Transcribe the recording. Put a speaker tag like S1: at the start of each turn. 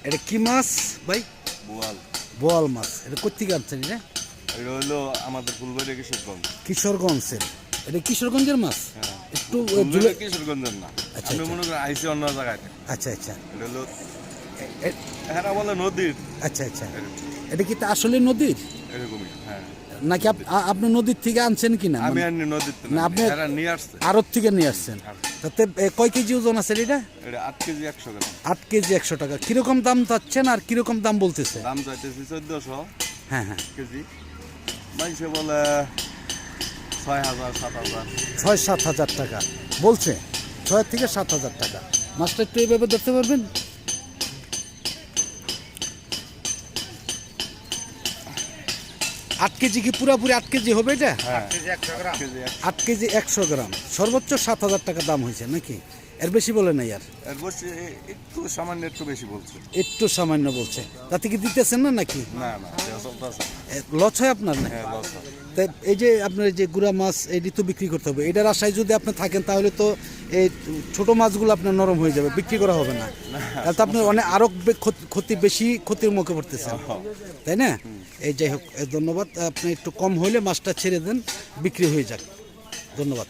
S1: এটা কি মাছ ভাই?
S2: বোয়াল।
S1: বোয়াল মাছ। এটা কোথেকে আনছেন?
S2: এটা হলো আমাদের ফুলবাড়ি কিশোরগঞ্জ।
S1: কিশোরগঞ্জের। এটা কিশোরগঞ্জের মাছ?
S2: হ্যাঁ।
S1: একটু
S2: ফুলবাড়ি কিশোরগঞ্জের না,
S1: আচ্ছা,
S2: আপনি
S1: আচ্ছা।
S2: মনে করেন আইসি অন্য জায়গায়।
S1: আচ্ছা আচ্ছা।
S2: এটা হলো
S1: এ-
S2: এরা বলে নদীর।
S1: আচ্ছা আচ্ছা। এটা কি তা আসলে নদীর
S2: এরকমই, হ্যাঁ।
S1: নাকি আপনি নদীর থেকে আনছেন কিনা?
S2: আমি আনি নদীতে
S1: না,
S2: না,
S1: আপনি
S2: এরা নিয়ে আসছে।
S1: আড়ত থেকে নিয়ে আসছেন। তাতে কয় কেজি ওজন আছে এটা?
S2: এটা 8 কেজি 100 গ্রাম।
S1: 8 কেজি 100 টাকা। কিরকম দাম চাচ্ছেন আর কিরকম দাম বলতেছে?
S2: দাম চাইতেছি 1400
S1: হ্যাঁ হ্যাঁ।
S2: কেজি। মানুষে বলে 6000 7000।
S1: 6-7 হাজার টাকা বলছে। 6 থেকে 7 হাজার টাকা। মাছটা একটু এইভাবে ধরতে পারবেন? 8 কেজি কি পুরাপুরি 8 কেজি হবে এটা?
S2: হ্যাঁ, 8 কেজি 100 গ্রাম।
S1: 8 কেজি 100 গ্রাম। সর্বোচ্চ 7 হাজার টাকা দাম হয়েছে নাকি? এর বেশি বলে নাই আর?
S2: এর বসে একটু সামান্য একটু বেশি বলছে।
S1: একটু সামান্য বলছে। তাতে কি দিতেছেন না নাকি?
S2: না না, এটা চলতেছে।
S1: লস হয় আপনার না?
S2: হ্যাঁ, লস হয়।
S1: তাই এই যে আপনার যে গুড়া মাছ এটি তো বিক্রি করতে হবে। এটার আশায় যদি আপনি থাকেন তাহলে তো এই ছোট মাছগুলো আপনার নরম হয়ে যাবে, বিক্রি করা হবে না। তাহলে তো আপনি অনেক আরো ক্ষতি বেশি ক্ষতির মুখে পড়তেছেন, তাই না? এই যাই হোক, ধন্যবাদ। আপনি একটু কম হইলে মাছটা ছেড়ে দেন, বিক্রি হয়ে যাক। ধন্যবাদ।